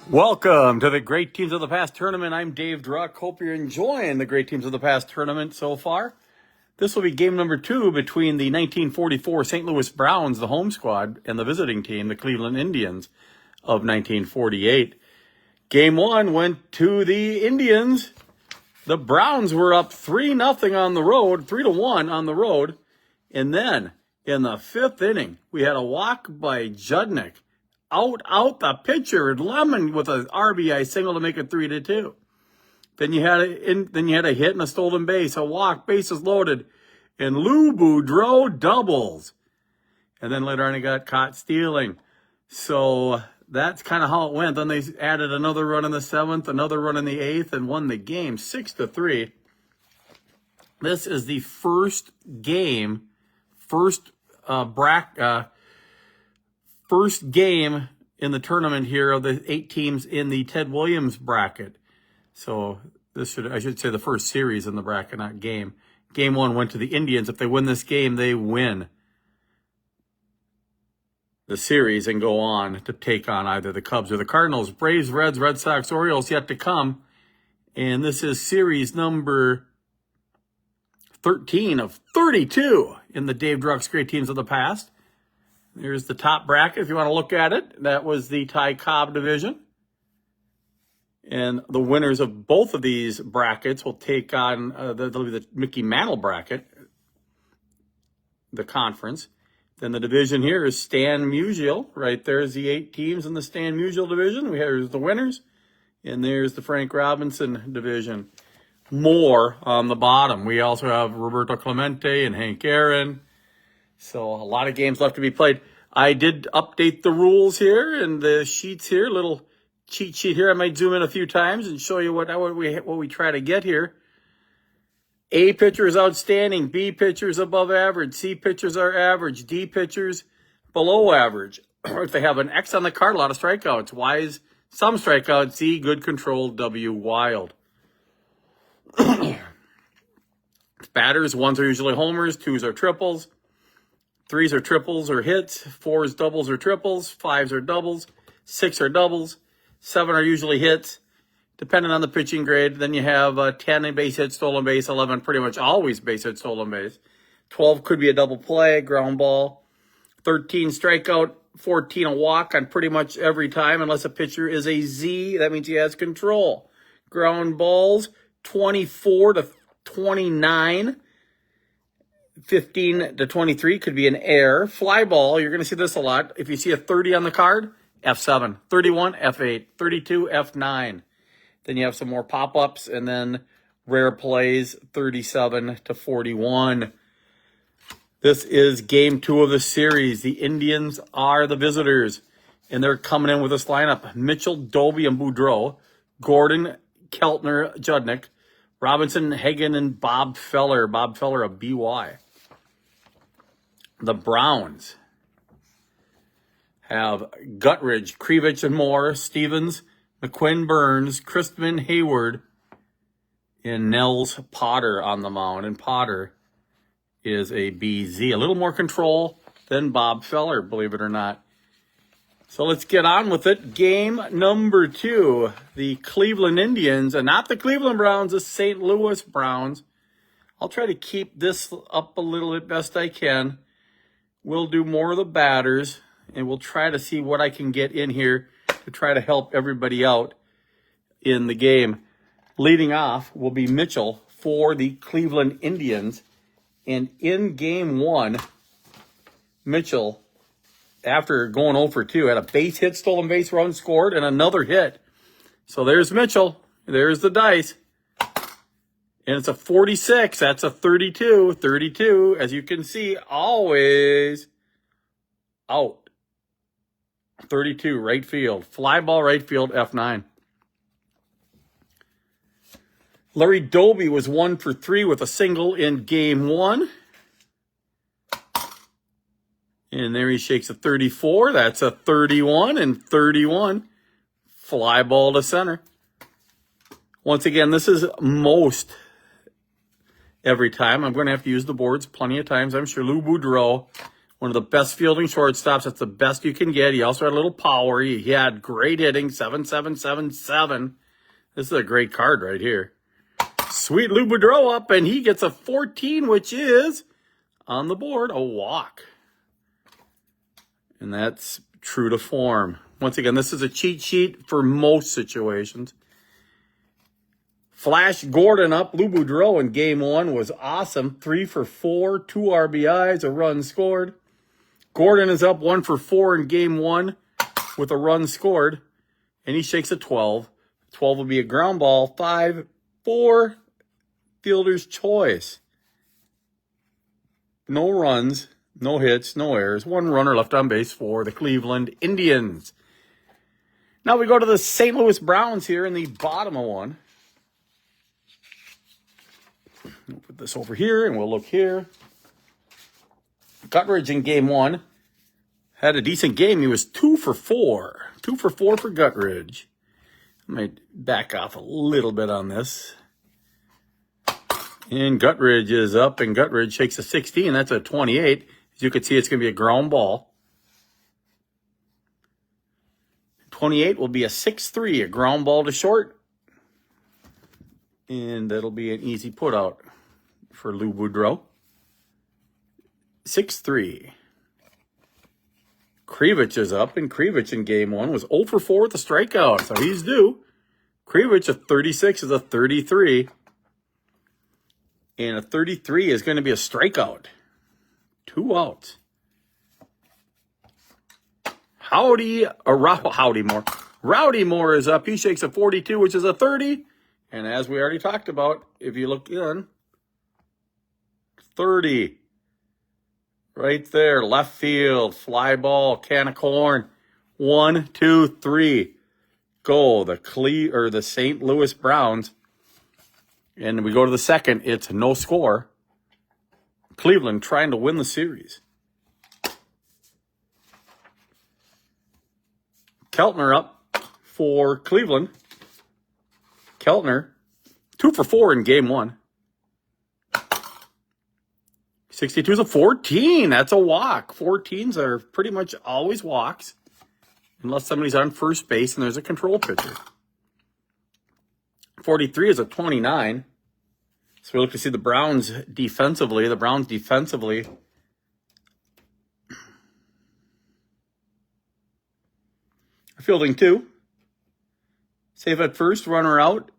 Welcome to the Great Teams of the Past tournament. I'm Dave Druck. Hope you're enjoying the Great Teams of the Past tournament so far. This will be game number 2 between the 1944 St. Louis Browns, the home squad, and the visiting team, the Cleveland Indians of 1948. Game 1 went to the Indians. The Browns were up 3-0 on the road, 3-1 on the road. And then in the 5th inning, we had a walk by Judnick. Out the pitcher, Lemon with an RBI single to make it 3-2. Then you had a hit and a stolen base, a walk, bases loaded, and Lou Boudreau doubles. And then later on he got caught stealing. So that's kind of how it went. Then they added another run in the 7th, another run in the 8th, and won the game 6-3. This is the first game in the tournament here of the 8 teams in the Ted Williams bracket. So I should say the first series in the bracket, not game. Game 1 went to the Indians. If they win this game, they win the series and go on to take on either the Cubs or the Cardinals. Braves, Reds, Red Sox, Orioles yet to come. And this is series number 13 of 32 in the Dave Druck's Great Teams of the Past. There's the top bracket if you want to look at it. That was the Ty Cobb division. And the winners of both of these brackets will take on the Mickey Mantle bracket, the conference. Then the division here is Stan Musial. Right there's the 8 teams in the Stan Musial division. Here's the winners. And there's the Frank Robinson division. More on the bottom. We also have Roberto Clemente and Hank Aaron. So a lot of games left to be played. I did update the rules here and the sheets here, little cheat sheet here. I might zoom in a few times and show you what we try to get here. A pitcher is outstanding. B pitchers above average. C pitchers are average. D pitchers below average. Or if they have an X on the card, a lot of strikeouts. Y is some strikeouts. Z, good control. W, wild. Batters, 1s are usually homers. 2s are triples. 3s are triples or hits, 4s doubles or triples, 5s are doubles, 6 are doubles, 7 are usually hits, depending on the pitching grade. Then you have 10 in base hit, stolen base, 11 pretty much always base hit, stolen base. 12 could be a double play, ground ball. 13 strikeout, 14 a walk on pretty much every time, unless a pitcher is a Z. That means he has control. Ground balls, 24 to 29. 15 to 23 could be an error. Fly ball, you're going to see this a lot. If you see a 30 on the card, F7. 31, F8. 32, F9. Then you have some more pop-ups, and then rare plays, 37 to 41. This is game 2 of the series. The Indians are the visitors, and they're coming in with this lineup. Mitchell, Doby, and Boudreau. Gordon, Keltner, Judnick. Robinson, Hagen, and Bob Feller. Bob Feller of BY. The Browns have Guttridge, Krivich, and Moore, Stevens, McQuinn, Burns, Christman, Hayward, and Nels Potter on the mound. And Potter is a BZ. A little more control than Bob Feller, believe it or not. So let's get on with it. Game number 2, the Cleveland Indians, and not the Cleveland Browns, the St. Louis Browns. I'll try to keep this up a little bit best I can. We'll do more of the batters, and we'll try to see what I can get in here to try to help everybody out in the game. Leading off will be Mitchell for the Cleveland Indians. And in game 1, Mitchell, after going 0 for 2, had a base hit, stolen base, run scored, and another hit. So there's Mitchell. There's the dice. And it's a 46. That's a 32. 32, as you can see, always out. 32, right field. Fly ball, right field, F9. Larry Doby was 1 for 3 with a single in game 1. And there he shakes a 34. That's a 31 and 31. Fly ball to center. Once again, this is most every time. I'm going to have to use the boards plenty of times. I'm sure Lou Boudreau One of the best fielding shortstops. That's the best you can get. He also had a little power. He had great hitting, 7.777. This is a great card right here. Sweet Lou Boudreau up, and he gets a 14, which is, on the board, a walk. And that's true to form. Once again, this is a cheat sheet for most situations. Flash Gordon up. Lou Boudreau in game 1 was awesome. 3 for 4, 2 RBIs, a run scored. Gordon is up 1 for 4 in game 1 with a run scored. And he shakes a 12. 12 will be a ground ball. 5-4 fielder's choice. No runs, no hits, no errors. 1 runner left on base for the Cleveland Indians. Now we go to the St. Louis Browns here in the bottom of one. We'll put this over here and we'll look here. Guttridge in game 1 had a decent game. He was 2 for 4. 2 for 4 for Guttridge. I might back off a little bit on this. And Guttridge is up, and Guttridge shakes a 16. That's a 28. As you can see, it's going to be a ground ball. 28 will be a 6-3, a ground ball to short. And that'll be an easy put out for Lou Boudreau. 6-3. Krivich is up, and Krivich in game 1 was 0 for 4 with a strikeout, so he's due. Krivich, a 36 is a 33. And a 33 is going to be a strikeout. 2 outs. Rowdy Moore is up. He shakes a 42, which is a 30. And as we already talked about, if you look in, 30. Right there, left field, fly ball, can of corn. 1, 2, 3. Go, the St. Louis Browns. And we go to the second. It's no score. Cleveland trying to win the series. Keltner up for Cleveland. Keltner, 2 for 4 in game 1. 62 is a 14. That's a walk. 14s are pretty much always walks. Unless somebody's on first base and there's a control pitcher. 43 is a 29. So we look to see the Browns defensively. Fielding 2. Save at first, runner out.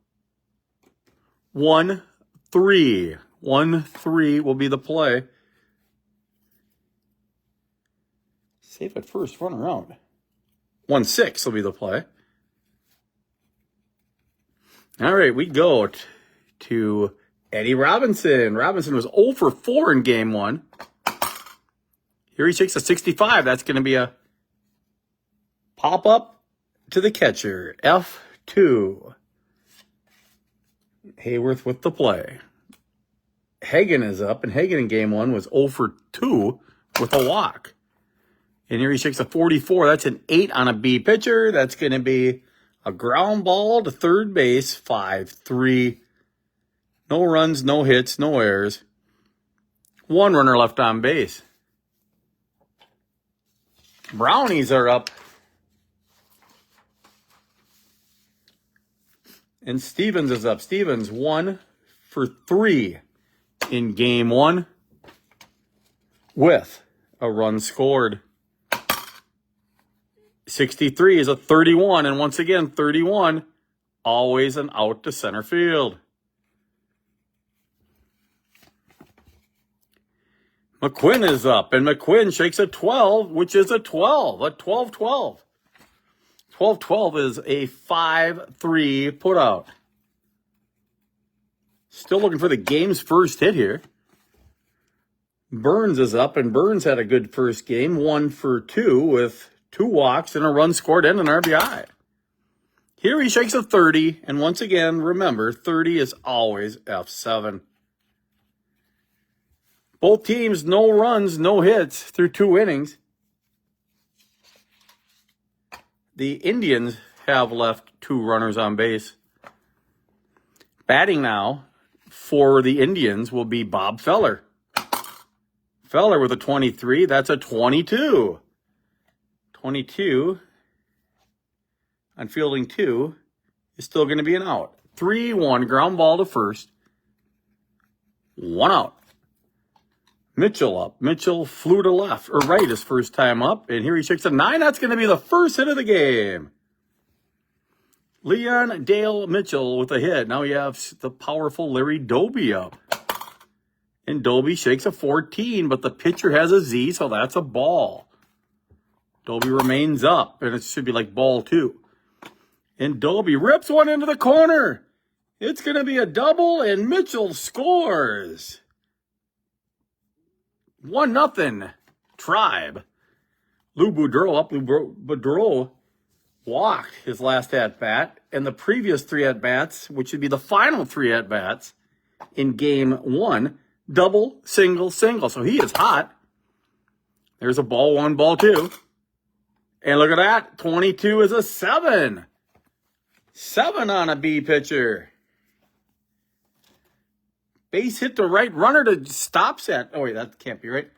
1-3. 1-3 will be the play. Save at first, runner out. 1-6 will be the play. All right, we go to Eddie Robinson. Robinson was 0 for 4 in game 1. Here he shakes a 65. That's going to be a pop-up to the catcher. F2. Hayworth with the play. Hagen is up, and Hagen in game 1 was 0 for 2 with a walk. And here he shakes a 44. That's an 8 on a B pitcher. That's going to be a ground ball to third base, 5-3. No runs, no hits, no errors. 1 runner left on base. Brownies are up. And Stevens is up. Stevens 1 for 3 in game 1 with a run scored. 63 is a 31, and once again, 31, always an out to center field. McQuinn is up, and McQuinn shakes a 12, which is a 12, a 12-12. 12-12 is a 5-3 putout. Still looking for the game's first hit here. Burns is up, and Burns had a good first game, 1 for 2 with 2 walks and a run scored and an RBI. Here he shakes a 30, and once again, remember, 30 is always F7. Both teams, no runs, no hits through 2 innings. The Indians have left 2 runners on base. Batting now for the Indians will be Bob Feller. Feller with a 23. That's a 22. 22 on fielding 2 is still going to be an out. 3-1, ground ball to first. 1 out. Mitchell up. Mitchell flew to left or right his first time up. And here he shakes a 9. That's going to be the first hit of the game. Leon Dale Mitchell with a hit. Now you have the powerful Larry Doby up. And Doby shakes a 14, but the pitcher has a Z, so that's a ball. Doby remains up, and it should be like ball 2. And Doby rips one into the corner. It's going to be a double, and Mitchell scores. 1-0. Tribe. Lou Boudreau up. Lou Boudreau walked his last at-bat, and the previous 3 at-bats, which would be the final 3 at-bats in game 1, double, single, single. So he is hot. There's a ball 1, ball 2. And look at that. 22 is a 7. 7 on a B pitcher. Base hit to right, runner to stops at. Oh, wait, that can't be right.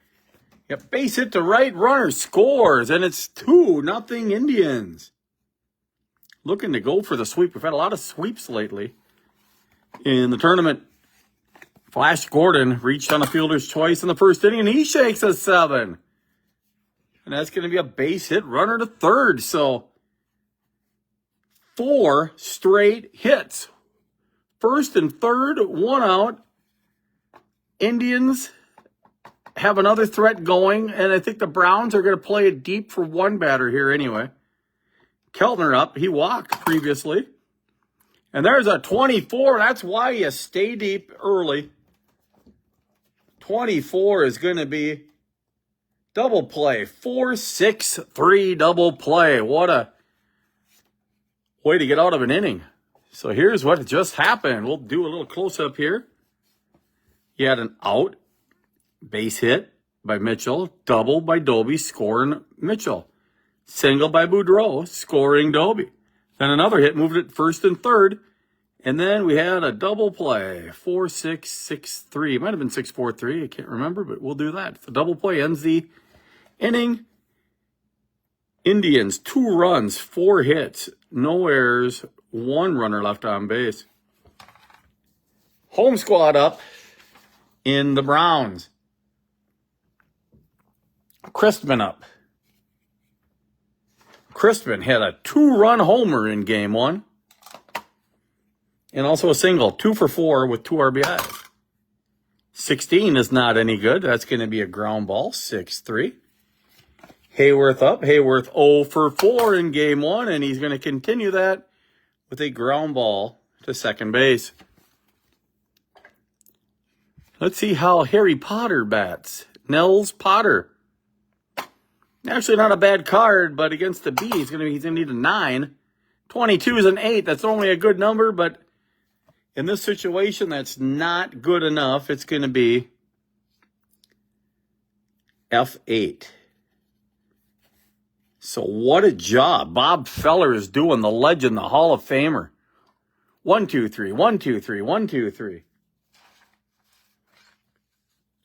Yep, base hit to right, runner scores, and it's 2-0 Indians. Looking to go for the sweep. We've had a lot of sweeps lately in the tournament. Flash Gordon reached on a fielder's choice in the first inning, and he shakes a 7. And that's going to be a base hit, runner to third. So 4 straight hits. First and third, 1 out. Indians have another threat going, and I think the Browns are going to play it deep for 1 batter here anyway. Keltner up. He walked previously. And there's a 24. That's why you stay deep early. 24 is going to be double play. 4-6-3 double play. What a way to get out of an inning. So here's what just happened. We'll do a little close-up here. You had an out, base hit by Mitchell, double by Doby, scoring Mitchell. Single by Boudreau, scoring Doby. Then another hit, moved it first and third. And then we had a double play, 4-6-6-3. It might have been 6-4-3, I can't remember, but we'll do that. The double play ends the inning. Indians, 2 runs, 4 hits, no errors, 1 runner left on base. Home squad up in the Browns. Crispin up. Crispin had a 2-run homer in game 1. And also a single, 2 for 4 with 2 RBIs. 16 is not any good. That's going to be a ground ball, 6-3. Hayworth up. Hayworth 0 for 4 in game 1, and he's going to continue that with a ground ball to second base. Let's see how Harry Potter bats. Nels Potter. Actually, not a bad card, but against the B, he's gonna need a 9. 22 is an 8. That's only a good number, but in this situation, that's not good enough. It's going to be F8. So what a job Bob Feller is doing, the legend, the Hall of Famer. 1-2-3, 1-2-3, 1-2-3.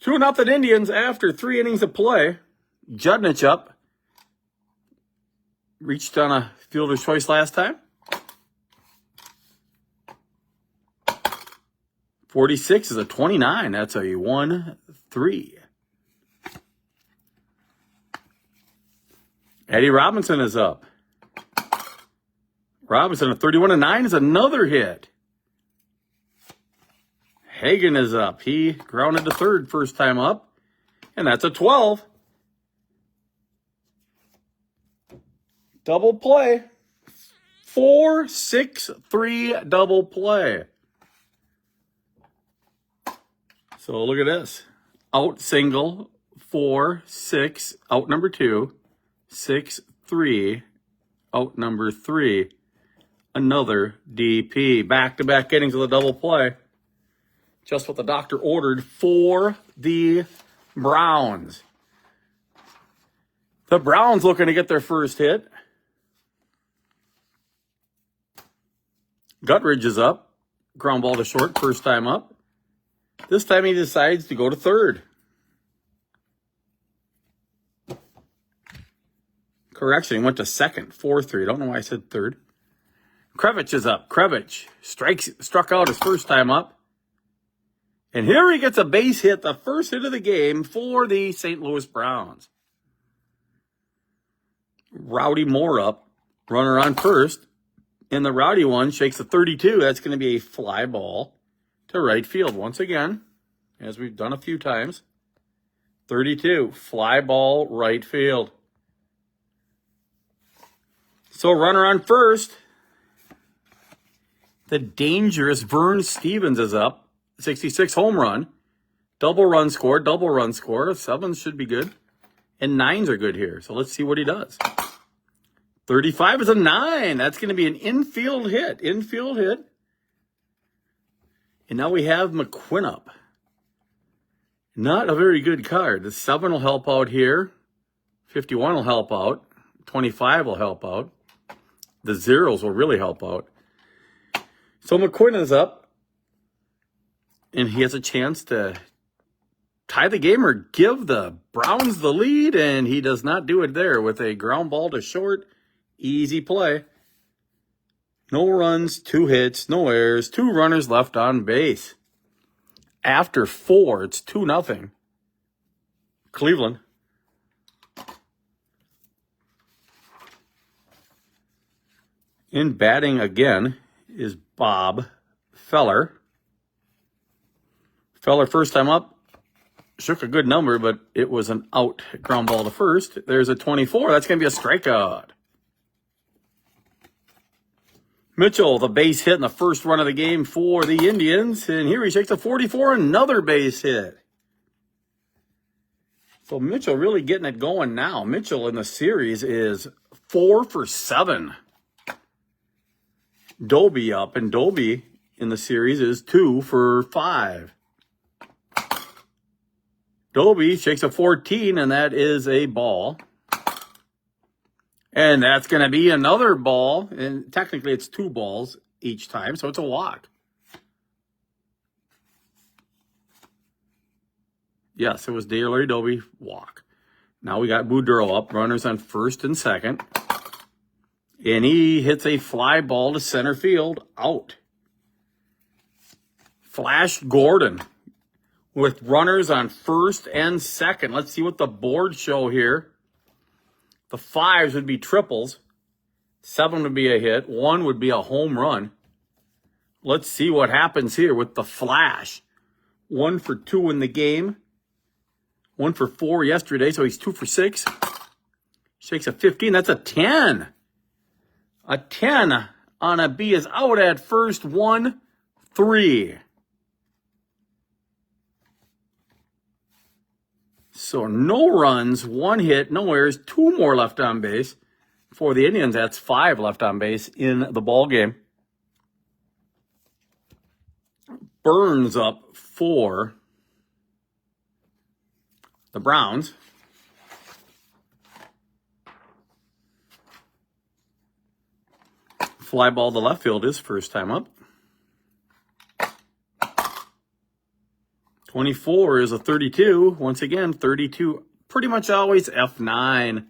2-0 Indians after 3 innings of play. Judnich up. Reached on a fielder's choice last time. 46 is a 29. That's a 1-3. Eddie Robinson is up. Robinson, a 31-9 is another hit. Hagen is up. He grounded to third first time up. And that's a 12. Double play. 4-6-3 double play. So look at this. Out single, 4-6, out number 2, 6-3, out number 3. Another DP. Back-to-back innings of the double play. Just what the doctor ordered for the Browns. The Browns looking to get their first hit. Guttridge is up. Ground ball to short, first time up. This time he decides to go to third. Correction, he went to second, 4-3. Don't know why I said third. Krevich is up. Krevich struck out his first time up. And here he gets a base hit, the first hit of the game for the St. Louis Browns. Rowdy Moore up, runner on first. And the Rowdy one shakes a 32. That's going to be a fly ball to right field once again, as we've done a few times. 32, fly ball, right field. So runner on first. The dangerous Vern Stevens is up. 66 home run. Double run score. 7s should be good. And 9s are good here. So let's see what he does. 35 is a 9. That's going to be an infield hit. And now we have McQuinn up. Not a very good card. The 7 will help out here. 51 will help out. 25 will help out. The 0s will really help out. So McQuinn is up. And he has a chance to tie the game or give the Browns the lead. And he does not do it there with a ground ball to short. Easy play. No runs, 2 hits, no errors, 2 runners left on base. After 4, it's 2-0. Cleveland. In batting again is Bob Feller. Feller first time up, shook a good number, but it was an out ground ball to first. There's a 24. That's going to be a strikeout. Mitchell, the base hit in the first run of the game for the Indians. And here he shakes a 44, another base hit. So Mitchell really getting it going now. Mitchell in the series is 4 for 7. Doby up, and Doby in the series is 2 for 5. Doby shakes a 14, and that is a ball. And that's going to be another ball. And technically it's 2 balls each time, so it's a walk. Yes, it was Larry Doby, walk. Now we got Boudreaux up, runners on first and second. And he hits a fly ball to center field, out. Flash Gordon with runners on first and second. Let's see what the boards show here. The 5s would be triples. 7 would be a hit. 1 would be a home run. Let's see what happens here with the flash. 1 for 2 in the game. 1 for 4 yesterday, so he's 2 for 6. Shakes a 15. That's a 10. A 10 on a B is out at first. 1-3. So no runs, 1 hit, no errors, 2 more left on base. For the Indians, that's 5 left on base in the ball game. Burns up for the Browns. Fly ball to left field is first time up. 24 is a 32. Once again, 32, pretty much always F9.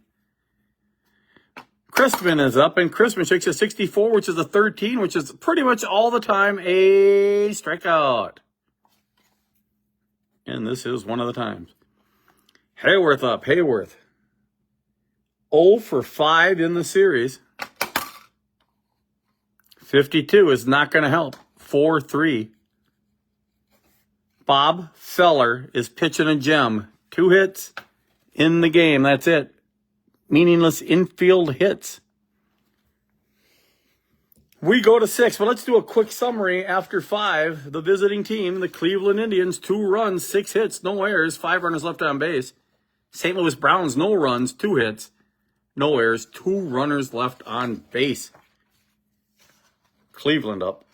Crispin is up, and Crispin shakes a 64, which is a 13, which is pretty much all the time a strikeout. And this is one of the times. Hayworth up, Hayworth. 0 for 5 in the series. 52 is not going to help. 4-3. Bob Feller is pitching a gem. 2 hits in the game. That's it. Meaningless infield hits. We go to 6, but let's do a quick summary after 5. The visiting team, the Cleveland Indians, 2 runs, 6 hits, no errors, 5 runners left on base. St. Louis Browns, no runs, 2 hits, no errors, 2 runners left on base. Cleveland up.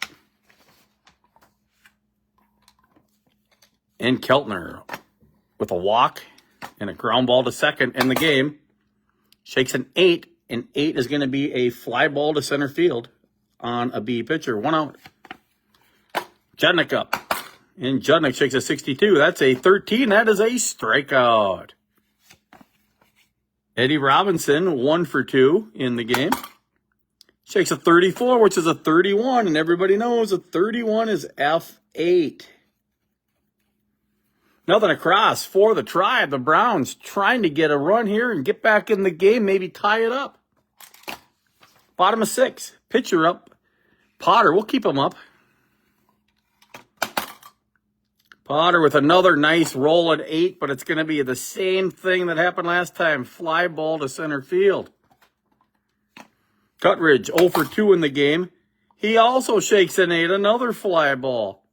And Keltner with a walk and a ground ball to second in the game. Shakes an 8, and 8 is going to be a fly ball to center field on a B pitcher. 1 out. Judnick up. And Judnick shakes a 62. That's a 13. That is a strikeout. Eddie Robinson, 1 for 2 in the game. Shakes a 34, which is a 31, and everybody knows a 31 is F8. Nothing across for the Tribe. The Browns trying to get a run here and get back in the game, maybe tie it up. Bottom of 6. Pitcher up. Potter, we'll keep him up. Potter with another nice roll at 8, but it's going to be the same thing that happened last time. Fly ball to center field. Cutridge, 0 for 2 in the game. He also shakes an 8, another fly ball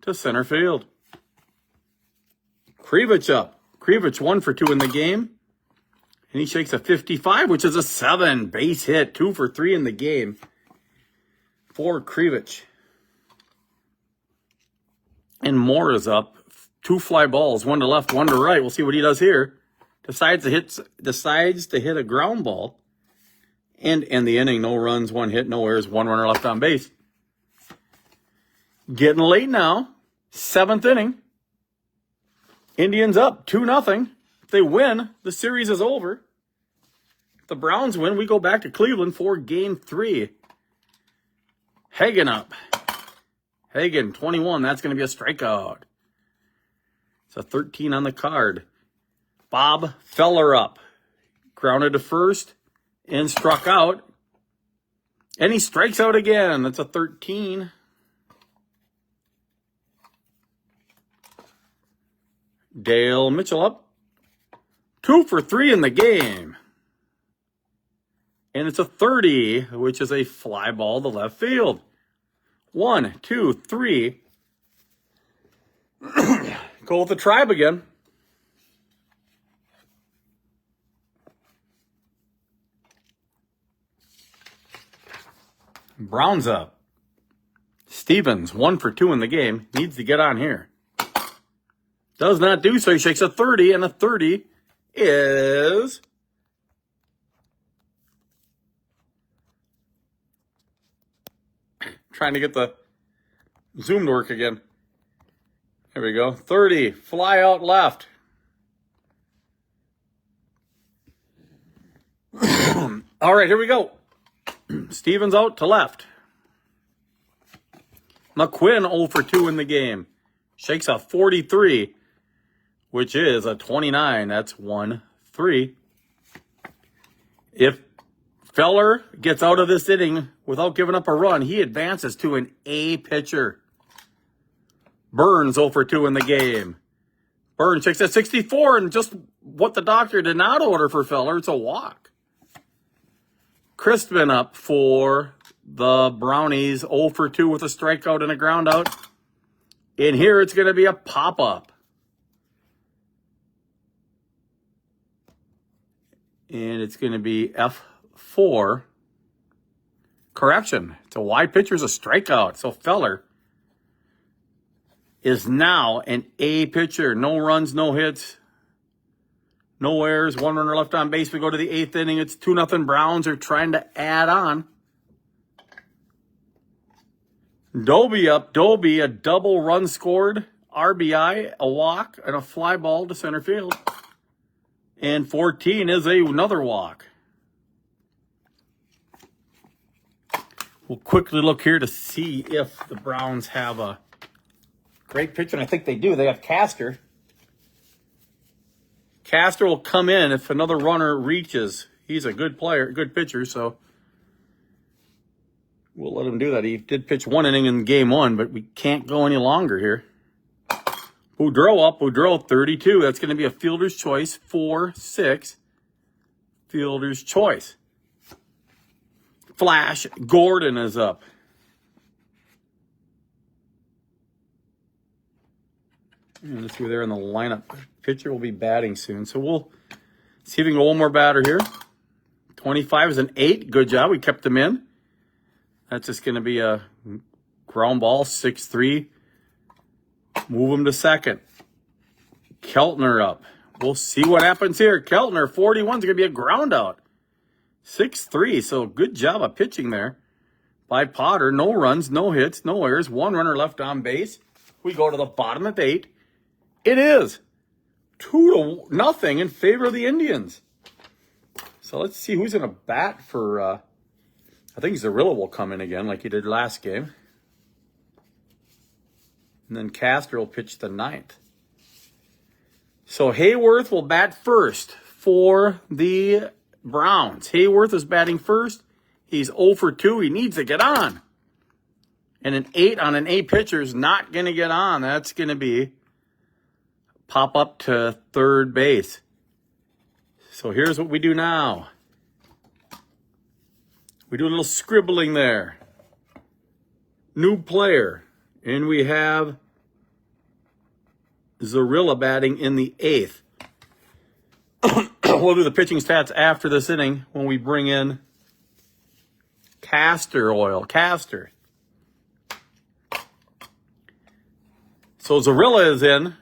to center field. Krivich up. Krivich 1 for 2 in the game. And he shakes a 55, which is a 7. Base hit, 2 for 3 in the game for Krivich. And Moore is up. 2 fly balls, 1 to left, 1 to right. We'll see what he does here. Decides to hit a ground ball. And end the inning. No runs, 1 hit, no errors, 1 runner left on base. Getting late now. 7th inning. Indians up 2-0. If they win, the series is over. If the Browns win, we go back to Cleveland for Game 3. Hagen up. Hagen, 21. That's going to be a strikeout. It's a 13 on the card. Bob Feller up. Grounded to first and struck out. And he strikes out again. That's a 13. Dale Mitchell up. 2 for 3 in the game. And it's a 30, which is a fly ball to left field. 1, 2, 3. Go with the Tribe again. Browns up. Stevens, 1 for 2 in the game. Needs to get on here. Does not do so. He shakes a 30, and a 30 is... Trying to get the Zoom to work again. There we go. 30. Fly out left. All right, here we go. Stevens out to left. McQuinn 0 for 2 in the game. Shakes a 43, which is a 29. That's 1-3. If Feller gets out of this inning without giving up a run, he advances to an A pitcher. Burns 0 for 2 in the game. Burns shakes at 64, and just what the doctor did not order for Feller, it's a walk. Crispin up for the Brownies, 0 for 2 with a strikeout and a ground out. And here it's going to be a pop-up. And it's going to be F4. Correction. It's a wide pitcher's a strikeout. So Feller is now an A pitcher. No runs, no hits, no errors. 1 runner left on base. We go to the 8th inning. It's 2-0 Browns are trying to add on. Doby up. Doby, a double run scored, RBI, a walk, and a fly ball to center field. And 14 is another walk. We'll quickly look here to see if the Browns have a great pitcher. And I think they do. They have Castor. Castor will come in if another runner reaches. He's a good player, good pitcher, so we'll let him do that. He did pitch 1 inning in game 1, but we can't go any longer here. Boudreaux up. Boudreaux 32. That's going to be a fielder's choice. 4-6. Fielder's choice. Flash Gordon is up. And let's see where they're in the lineup. Pitcher will be batting soon. So we'll see if we can go one more batter here. 25 is an 8. Good job. We kept him in. That's just going to be a ground ball. 6-3. Move him to second. Keltner up. We'll see what happens here. Keltner, 41 is going to be a ground out. 6-3. So good job of pitching there by Potter. No runs, no hits, no errors. 1 runner left on base. We go to the bottom of 8. It is 2-0 in favor of the Indians. So let's see who's going to bat for, I think Zarilla will come in again like he did last game. And then Castor will pitch the 9th. So Hayworth will bat first for the Browns. Hayworth is batting first. He's 0 for 2. He needs to get on. And an 8 on an A pitcher is not going to get on. That's going to be pop up to third base. So here's what we do now. We do a little scribbling there. New player. And we have Zarilla batting in the 8th. We'll do the pitching stats after this inning when we bring in Castor Oil. Castor. So Zarilla is in.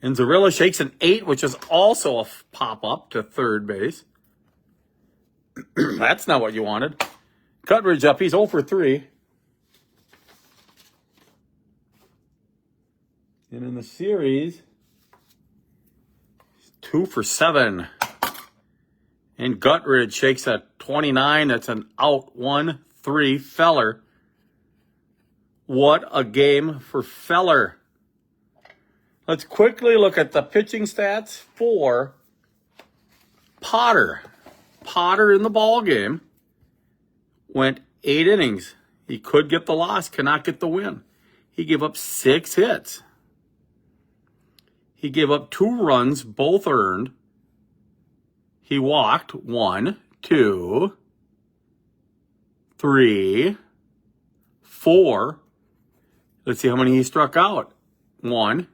And Zarilla shakes an 8, which is also a pop-up to third base. That's not what you wanted. Cutridge up. He's 0 for 3. And in the series, he's 2 for 7. And Guttridge shakes a 29. That's an out 1-3 Feller. What a game for Feller. Let's quickly look at the pitching stats for Potter. Potter in the ball game went 8 innings. He could get the loss, cannot get the win. He gave up 6 hits. He gave up 2 runs, both earned. He walked 1, 2, 3, 4. Let's see how many he struck out. 1,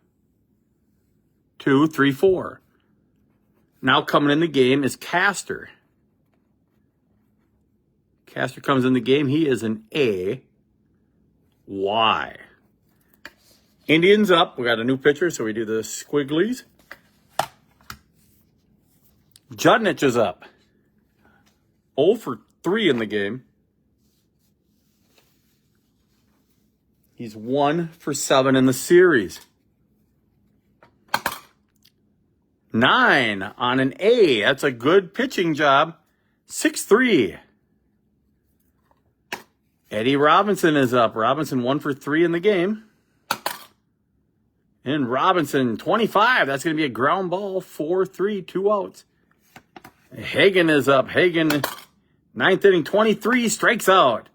2, 3, 4. Now coming in the game is Castor. Castor comes in the game. He is an A. Y. Indians up. We got a new pitcher, so we do the squigglies. Judnich is up. 0 for 3 in the game. He's 1 for 7 in the series. 9 on an A. That's a good pitching job. 6-3. Eddie Robinson is up. Robinson 1 for 3 in the game. And Robinson 25. That's going to be a ground ball. 4-3. 2 outs. Hagen is up. Hagen 9th inning. 23 strikes out.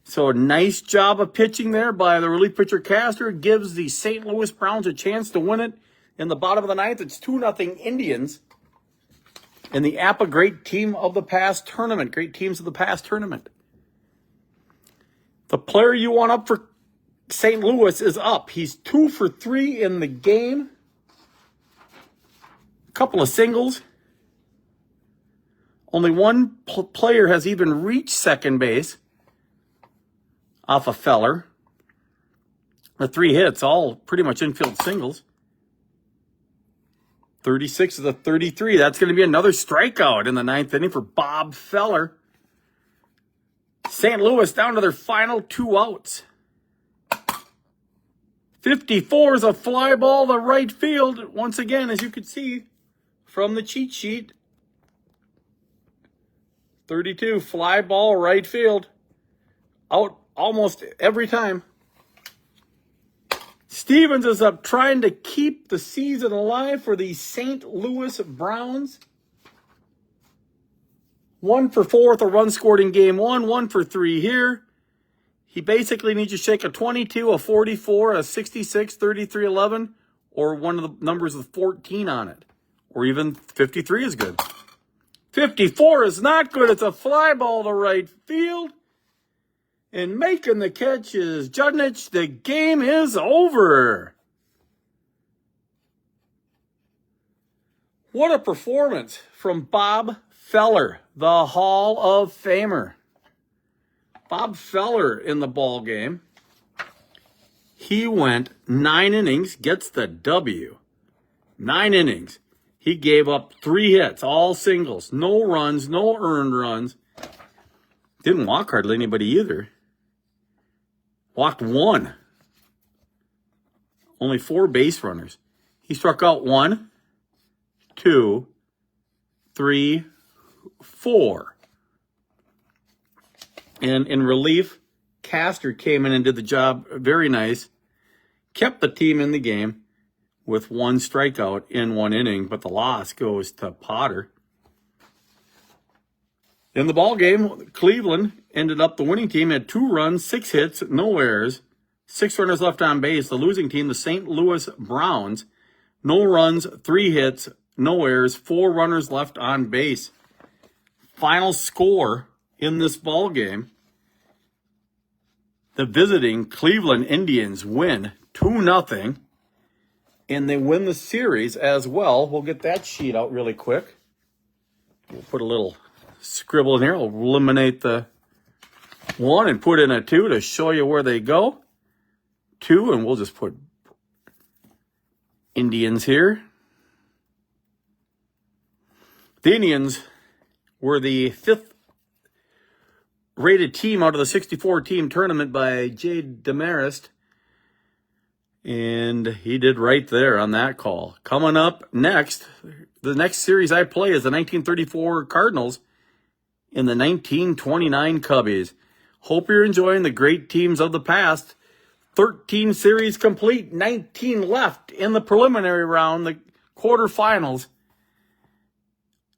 So nice job of pitching there by the relief pitcher Castor. Gives the St. Louis Browns a chance to win it in the bottom of the 9th. It's 2-0 Indians in the APBA Great Team of the Past Tournament. Great Teams of the Past Tournament. The player you want up for St. Louis is up. He's 2 for 3 in the game. A couple of singles. Only one player has even reached second base off a Feller. The 3 hits, all pretty much infield singles. 36 of the 33. That's going to be another strikeout in the 9th inning for Bob Feller. St. Louis down to their final 2 outs. 54 is a fly ball to right field. Once again, as you can see from the cheat sheet. 32, fly ball, right field. Out almost every time. Stevens is up trying to keep the season alive for the St. Louis Browns. 1 for 4 with a run scored in game 1, 1 for 3 here. He basically needs to shake a 22, a 44, a 66, 33, 11, or one of the numbers with 14 on it. Or even 53 is good. 54 is not good. It's a fly ball to right field. And making the catch is Judnich. The game is over. What a performance from Bob Feller, the Hall of Famer. Bob Feller in the ball game. He went 9 innings, gets the W. 9 innings. He gave up 3 hits, all singles. No runs, no earned runs. Didn't walk hardly anybody either. Walked 1. Only 4 base runners. He struck out 1. 2, 3, 4. And in relief, Castor came in and did the job very nice. Kept the team in the game with 1 strikeout in 1 inning, but the loss goes to Potter. In the ball game, Cleveland ended up the winning team, had 2 runs, 6 hits, no errors, 6 runners left on base. The losing team, the St. Louis Browns, no runs, 3 hits, no errors, 4 runners left on base. Final score in this ball game, the visiting Cleveland Indians win 2-0, and they win the series as well. We'll get that sheet out really quick. We'll put a little scribble in here. We'll eliminate the 1 and put in a 2 to show you where they go. 2, and we'll just put Indians here. The Indians were the 5th rated team out of the 64-team tournament by Jay Demarest. And he did right there on that call. Coming up next, the next series I play is the 1934 Cardinals in the 1929 Cubbies. Hope you're enjoying the great teams of the past. 13 series complete, 19 left in the preliminary round, the quarterfinals.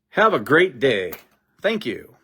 Have a great day. Thank you.